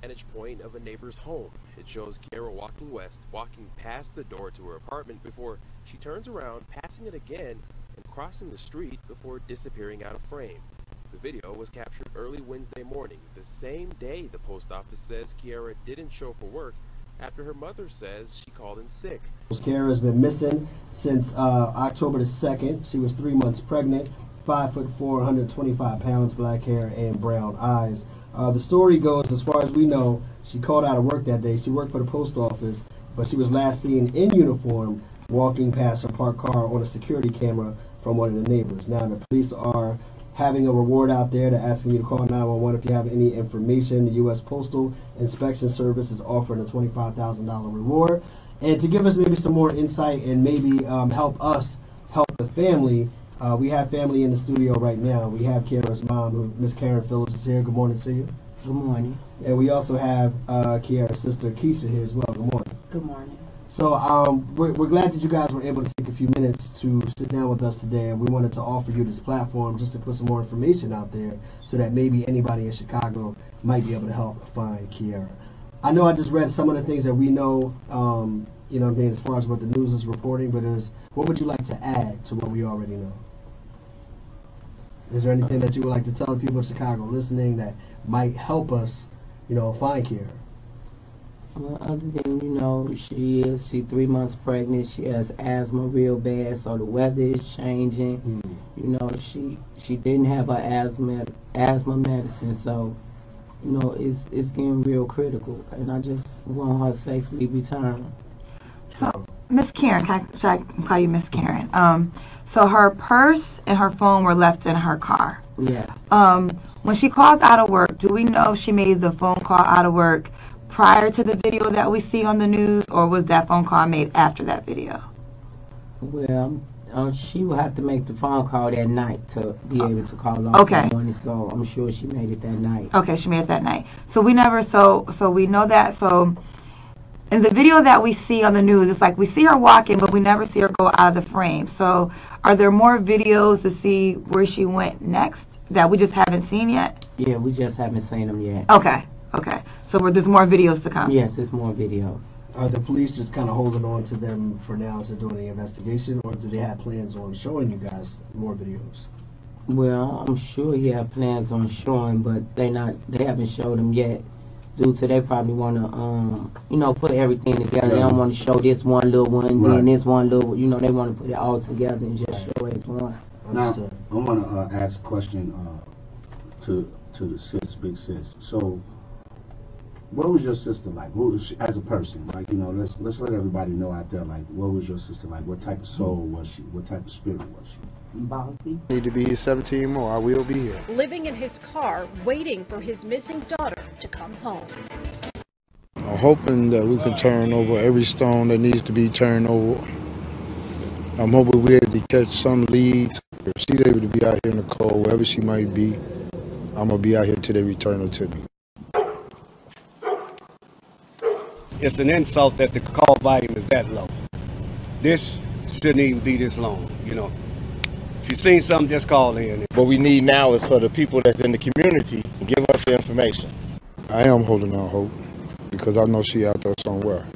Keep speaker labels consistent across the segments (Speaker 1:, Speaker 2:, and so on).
Speaker 1: vantage point of a neighbor's home. It shows Kierra walking west, walking past the door to her apartment before she turns around, passing it again, and crossing the street before disappearing out of frame. The video was captured early Wednesday morning, the same day the post office says Kierra didn't show for work after her mother says she called in sick.
Speaker 2: Kierra has been missing since October the 2nd. She was 3 months pregnant, 5'4", 125 pounds, black hair, and brown eyes. The story goes, as far as we know, she called out of work that day. She worked for the post office, but she was last seen in uniform walking past her parked car on a security camera from one of the neighbors. Now, the police are having a reward out there. They're asking you to call 911 if you have any information. The U.S. Postal Inspection Service is offering a $25,000 reward. And to give us maybe some more insight and maybe help us help the family, we have family in the studio right now. We have Kierra's mom, Miss Karen Phillips, is here. Good morning to you.
Speaker 3: Good morning.
Speaker 2: And we also have Kierra's sister, Keisha, here as well. Good morning.
Speaker 3: Good morning.
Speaker 2: So we're glad that you guys were able to take a few minutes to sit down with us today, and we wanted to offer you this platform just to put some more information out there so that maybe anybody in Chicago might be able to help find Kierra. I know I just read some of the things that we know, you know what I mean, as far as what the news is reporting, but what would you like to add to what we already know? Is there anything that you would like to tell the people of Chicago listening that might help us, you know, find Kierra?
Speaker 3: Well, other than, you know, she's 3 months pregnant. She has asthma real bad, so the weather is changing. You know, she didn't have her asthma medicine, so, you know, it's getting real critical, and I just want her safely returned.
Speaker 4: So, Miss Karen, should I call you Miss Karen? So her purse and her phone were left in her car.
Speaker 3: Yes.
Speaker 4: When she called out of work, do we know if she made the phone call out of work prior to the video that we see on the news, or was that phone call made after that video?
Speaker 3: Well, she will have to make the phone call that night to be able to call off
Speaker 4: Okay.
Speaker 3: the morning, so I'm sure she made it that night.
Speaker 4: Okay, she made it that night. So we never, so we know that. So in the video that we see on the news, it's like we see her walking, but we never see her go out of the frame. So are there more videos to see where she went next that we just haven't seen yet?
Speaker 3: Yeah, we just haven't seen them yet.
Speaker 4: Okay. So there's more videos to come?
Speaker 3: Yes, there's more videos.
Speaker 2: Are the police just kind of holding on to them for now to do the investigation, or do they have plans on showing you guys more videos?
Speaker 3: Well, I'm sure he have plans on showing, but they haven't showed them yet, due to they probably want to, you know, put everything together. They don't want to show this one little one, then this one little, you know, they want to put it all together and just show it as one.
Speaker 5: Now, I want to ask a question to the sis, big sis. So, what was your sister like? What was she, as a person? Like, you know, let's let everybody know out there, like, what was your sister like? What type of soul was she? What type of spirit was she?
Speaker 3: Bossy.
Speaker 6: Need to be here 17 more. I will be here.
Speaker 7: Living in his car, waiting for his missing daughter to come home.
Speaker 6: I'm hoping that we can turn over every stone that needs to be turned over. I'm hoping we're able to catch some leads. If she's able to be out here in the cold, wherever she might be, I'm going to be out here till they return her to me.
Speaker 8: It's an insult that the call volume is that low. This shouldn't even be this long, you know. If you've seen something, just call in.
Speaker 9: What we need now is for the people that's in the community to give us the information.
Speaker 6: I am holding out hope because I know she out there somewhere.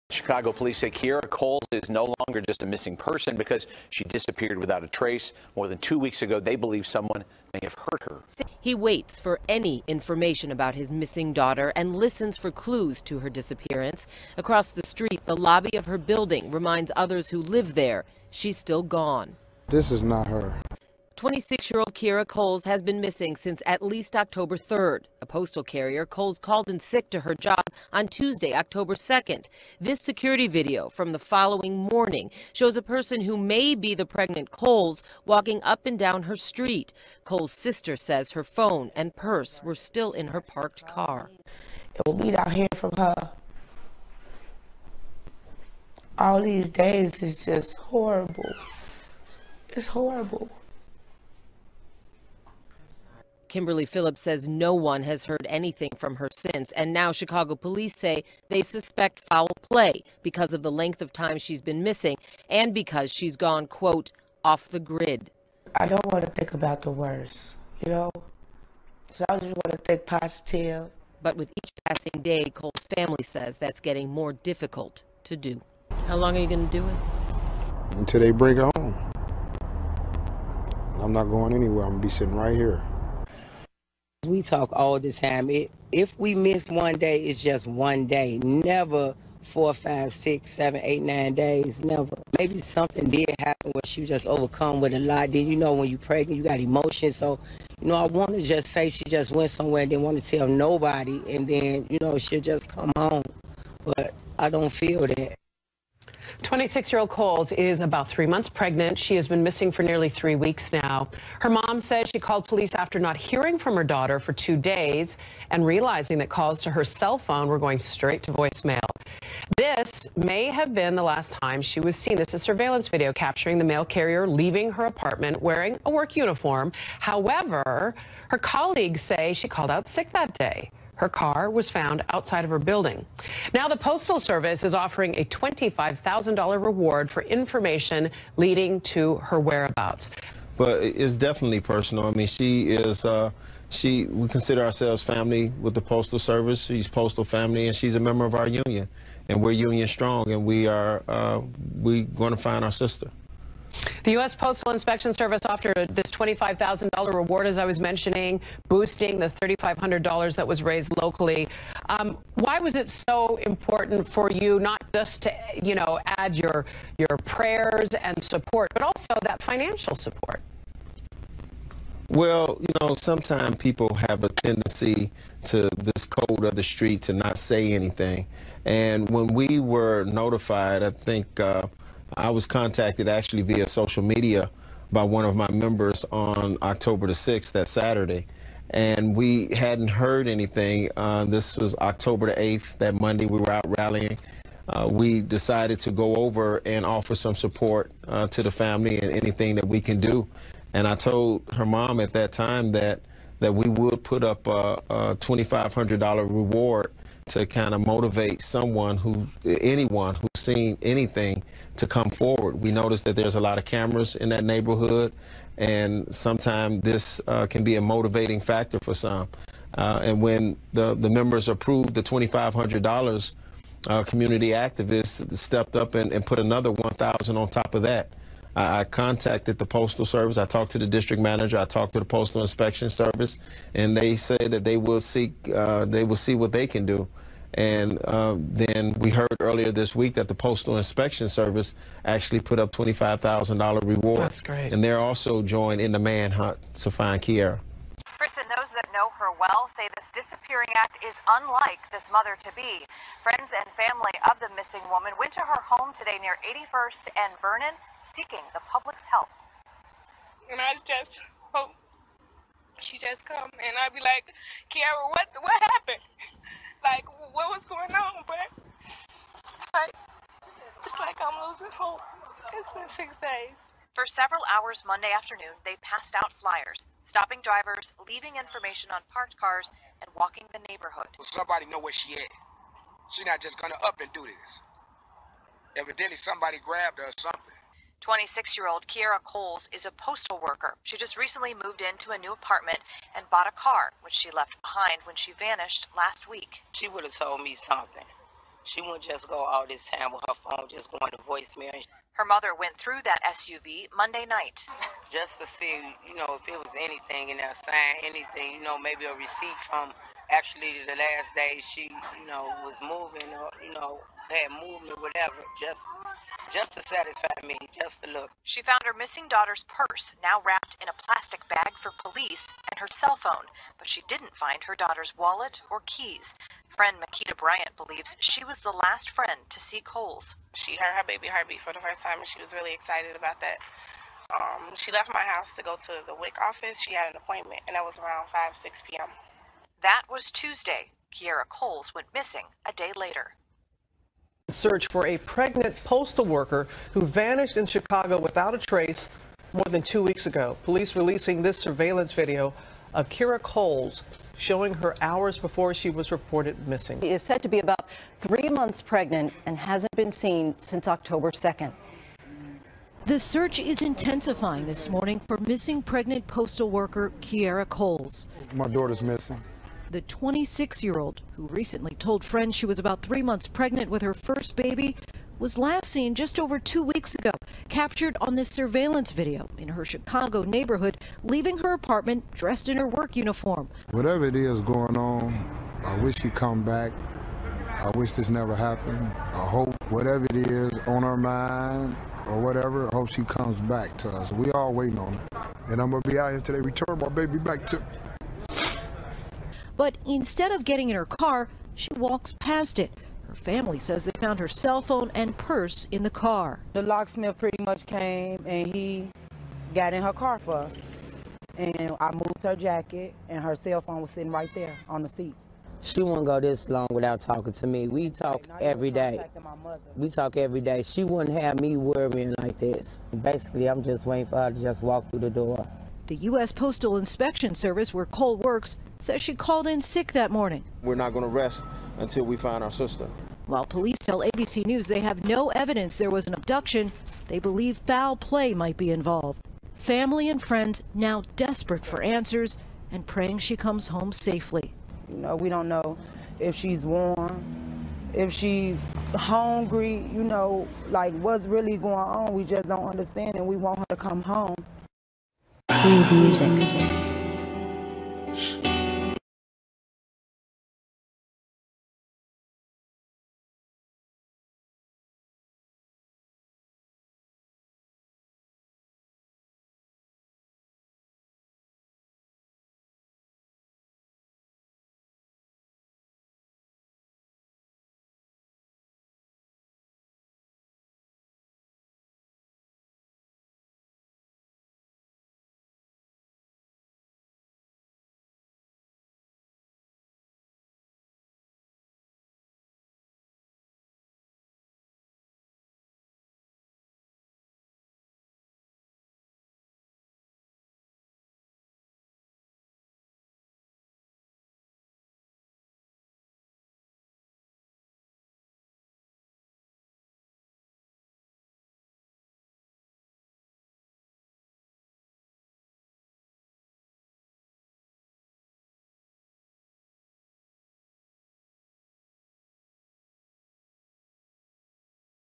Speaker 10: Chicago police say Kierra Coles is no longer just a missing person because she disappeared without a trace. More than 2 weeks ago, they believe someone may have hurt her.
Speaker 11: He waits for any information about his missing daughter and listens for clues to her disappearance. Across the street, the lobby of her building reminds others who live there she's still gone.
Speaker 6: This is not her.
Speaker 11: 26-year-old Kierra Coles has been missing since at least October 3rd. A postal carrier, Coles called in sick to her job on Tuesday, October 2nd. This security video from the following morning shows a person who may be the pregnant Coles walking up and down her street. Coles' sister says her phone and purse were still in her parked car.
Speaker 12: And we not hearing from her all these days is just horrible. It's horrible.
Speaker 11: Kimberly Phillips says no one has heard anything from her since, and now Chicago police say they suspect foul play because of the length of time she's been missing and because she's gone, quote, off the grid.
Speaker 12: I don't want to think about the worst, you know? So I just want to think positive
Speaker 11: But with each passing day, Cole's family says that's getting more difficult to do. How long are you going to do it?
Speaker 6: Until they bring her home. I'm not going anywhere. I'm going to be sitting right here.
Speaker 3: We talk all the time. If we miss one day, it's just one day. Never 4, 5, 6, 7, 8, 9 days. Never. Maybe something did happen where she was just overcome with a lot. Then, you know, when you're pregnant, you got emotions. So, you know, I want to just say she just went somewhere and didn't want to tell nobody. And then, you know, she'll just come home. But I don't feel that.
Speaker 13: 26-year-old Coles is about 3 months pregnant. She has been missing for nearly 3 weeks now. Her mom says she called police after not hearing from her daughter for 2 days and realizing that calls to her cell phone were going straight to voicemail. This may have been the last time she was seen. This is surveillance video capturing the mail carrier leaving her apartment wearing a work uniform. However, her colleagues say she called out sick that day. Her car was found outside of her building. Now the Postal Service is offering a $25,000 reward for information leading to her whereabouts.
Speaker 14: But it's definitely personal. I mean, she is, we consider ourselves family with the Postal Service. She's postal family, and she's a member of our union. And we're union strong, and we're going to find our sister.
Speaker 13: The U.S. Postal Inspection Service offered this $25,000 reward, as I was mentioning, boosting the $3,500 that was raised locally. Why was it so important for you not just to, you know, add your prayers and support, but also that financial support?
Speaker 14: Well, you know, sometimes people have a tendency to this code of the street to not say anything. And when we were notified, I think I was contacted actually via social media by one of my members on October the 6th, that Saturday. And we hadn't heard anything. This was October the 8th, that Monday we were out rallying. We decided to go over and offer some support to the family and anything that we can do. And I told her mom at that time that we would put up a $2,500 reward to kind of motivate anyone who's seen anything to come forward. We noticed that there's a lot of cameras in that neighborhood, and sometimes this can be a motivating factor for some. And when the members approved the $2,500, community activists stepped up and put another $1,000 on top of that. I contacted the Postal Service. I talked to the district manager. I talked to the Postal Inspection Service, and they said that they will see what they can do. And then we heard earlier this week that the Postal Inspection Service actually put up $25,000 reward.
Speaker 13: That's great.
Speaker 14: And they're also joined in the manhunt to find Kierra.
Speaker 15: Kristen, those that know her well say this disappearing act is unlike this mother-to-be. Friends and family of the missing woman went to her home today near 81st and Vernon, seeking the public's help.
Speaker 16: And I just hope she just come and I'd be like, Kierra, what happened? Like, what was going on? But it's like I'm losing hope. It's been 6 days.
Speaker 15: For several hours Monday afternoon, they passed out flyers, stopping drivers, leaving information on parked cars, and walking the neighborhood.
Speaker 17: Well, somebody know where she at. She's not just gonna up and do this. Evidently, somebody grabbed her or something.
Speaker 15: 26-year-old Kierra Coles is a postal worker. She just recently moved into a new apartment and bought a car, which she left behind when she vanished last week.
Speaker 12: She would have told me something. She wouldn't just go all this time with her phone just going to voicemail.
Speaker 15: Her mother went through that SUV Monday night.
Speaker 12: Just to see, you know, if it was anything in there, sign anything, you know, maybe a receipt from actually the last day she, you know, was moving or, you know, had movement, whatever, just to satisfy me, just to look.
Speaker 15: She found her missing daughter's purse, now wrapped in a plastic bag for police, and her cell phone, but she didn't find her daughter's wallet or keys. Friend Makita Bryant believes she was the last friend to see Coles.
Speaker 16: She heard her baby heartbeat for the first time, and she was really excited about that. She left my house to go to the WIC office. She had an appointment, and that was around 5, 6 p.m.
Speaker 15: That was Tuesday. Kierra Coles went missing a day later.
Speaker 18: Search for a pregnant postal worker who vanished in Chicago without a trace more than 2 weeks ago. Police releasing this surveillance video of Kierra Coles showing her hours before she was reported missing.
Speaker 7: She is said to be about 3 months pregnant and hasn't been seen since October 2nd.
Speaker 19: The search is intensifying this morning for missing pregnant postal worker Kierra Coles.
Speaker 6: My daughter's missing.
Speaker 19: The 26-year-old, who recently told friends she was about 3 months pregnant with her first baby, was last seen just over 2 weeks ago, captured on this surveillance video in her Chicago neighborhood, leaving her apartment dressed in her work uniform.
Speaker 6: Whatever it is going on, I wish he come back. I wish this never happened. I hope whatever it is on her mind or whatever, I hope she comes back to us. We all waiting on her. And I'm going to be out here today, return my baby back to.
Speaker 19: But instead of getting in her car, she walks past it. Her family says they found her cell phone and purse in the car.
Speaker 20: The locksmith pretty much came and he got in her car for us. And I moved her jacket and her cell phone was sitting right there on the seat.
Speaker 3: She wouldn't go this long without talking to me. We talk every day. We talk every day. She wouldn't have me worrying like this. Basically, I'm just waiting for her to just walk through the door.
Speaker 19: The U.S. Postal Inspection Service, where Cole works, says she called in sick that morning.
Speaker 9: We're not going to rest until we find our sister.
Speaker 19: While police tell ABC News they have no evidence there was an abduction, they believe foul play might be involved. Family and friends now desperate for answers and praying she comes home safely.
Speaker 20: You know, we don't know if she's warm, if she's hungry, you know, like what's really going on. We just don't understand and we want her to come home.
Speaker 19: Music.